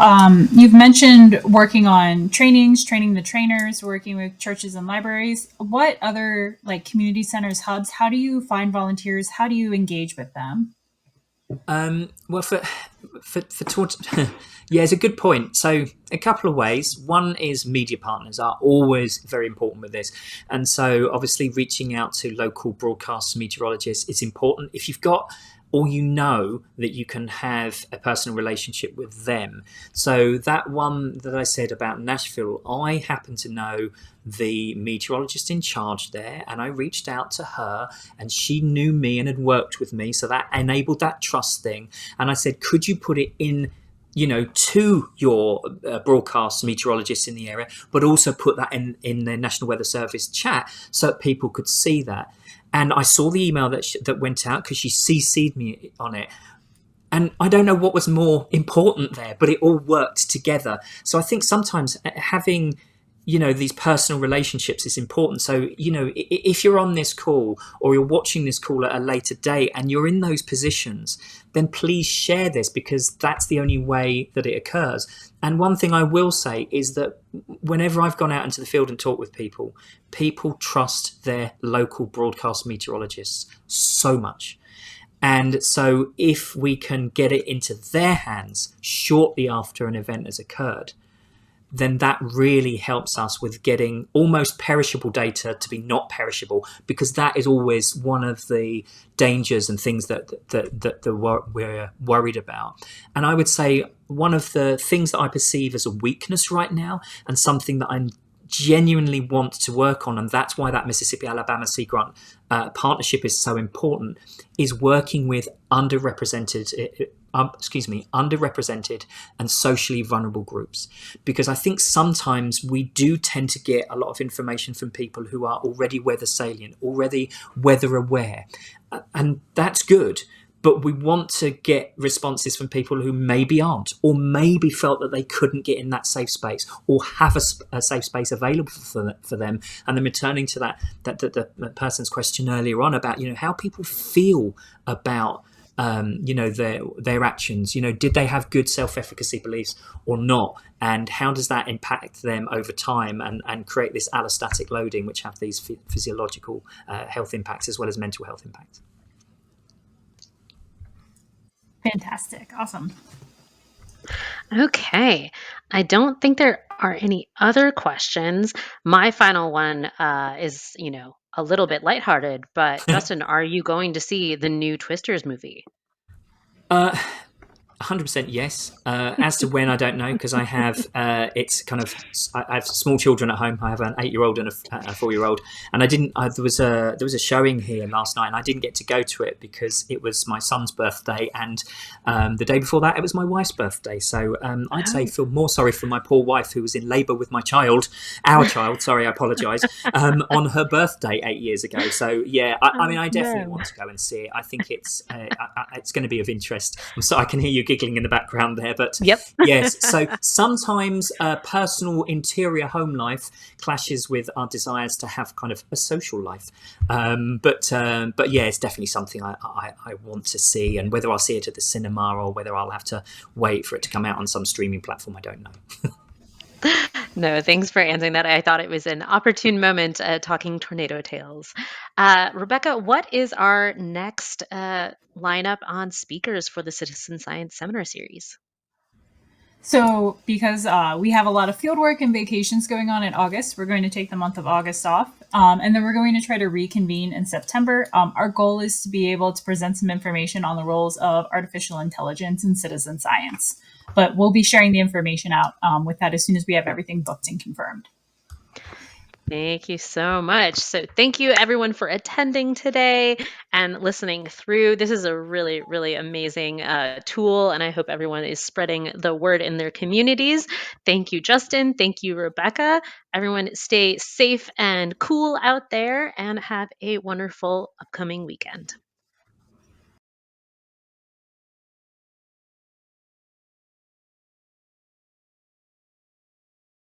You've mentioned working on trainings, training the trainers, working with churches and libraries. What other community centers, hubs, how do you find volunteers? How do you engage with them? Well, for yeah, it's a good point. So a couple of ways. One is media partners are always very important with this. And so obviously reaching out to local broadcast meteorologists is important. If you've got, or that you can have a personal relationship with them. So that one that I said about Nashville, I happen to know the meteorologist in charge there, and I reached out to her and she knew me and had worked with me. So that enabled that trust thing. And I said, could you put it in, to your broadcast meteorologists in the area, but also put that in the National Weather Service chat so that people could see that. And I saw the email that went out because she CC'd me on it. And I don't know what was more important there, but it all worked together. So I think sometimes having, these personal relationships is important. So, if you're on this call or you're watching this call at a later date and you're in those positions, then please share this, because that's the only way that it occurs. And one thing I will say is that whenever I've gone out into the field and talked with people, people trust their local broadcast meteorologists so much. And so if we can get it into their hands shortly after an event has occurred, then that really helps us with getting almost perishable data to be not perishable, because that is always one of the dangers and things that we're worried about. And I would say one of the things that I perceive as a weakness right now, and something that I genuinely want to work on, and that's why that Mississippi-Alabama Sea Grant partnership is so important, is working with underrepresented and socially vulnerable groups. Because I think sometimes we do tend to get a lot of information from people who are already weather salient, already weather aware, and that's good. But we want to get responses from people who maybe aren't, or maybe felt that they couldn't get in that safe space, or have a safe space available for them. And then returning to the person's question earlier on about, how people feel about their actions. Did they have good self-efficacy beliefs or not? And how does that impact them over time and create this allostatic loading, which have these physiological health impacts as well as mental health impacts? Fantastic. Awesome. Okay. I don't think there are any other questions. My final one is, a little bit lighthearted, but Justin, are you going to see the new Twisters movie? 100% yes. As to when, I don't know, because I have I have small children at home. I have an 8-year-old and a 4-year-old, and there was a showing here last night, and I didn't get to go to it because it was my son's birthday, and the day before that it was my wife's birthday. So I'd say feel more sorry for my poor wife, who was in labour with our child. Sorry, I apologise. On her birthday 8 years ago. So yeah, I definitely want to go and see it. I think it's going to be of interest. So I can hear you giggling in the background there, but Yep. yes. So sometimes personal interior home life clashes with our desires to have kind of a social life. But yeah, it's definitely something I want to see, and whether I'll see it at the cinema or whether I'll have to wait for it to come out on some streaming platform, I don't know. No, thanks for answering that. I thought it was an opportune moment talking tornado tales. Rebecca, what is our next lineup on speakers for the Citizen Science Seminar Series? So, because we have a lot of fieldwork and vacations going on in August, we're going to take the month of August off. And then we're going to try to reconvene in September. Our goal is to be able to present some information on the roles of artificial intelligence in citizen science. But we'll be sharing the information out with that as soon as we have everything booked and confirmed. Thank you so much. So, thank you everyone for attending today and listening through. This is a really, really amazing tool, and I hope everyone is spreading the word in their communities. Thank you, Justin. Thank you, Rebecca. Everyone, stay safe and cool out there, and have a wonderful upcoming weekend.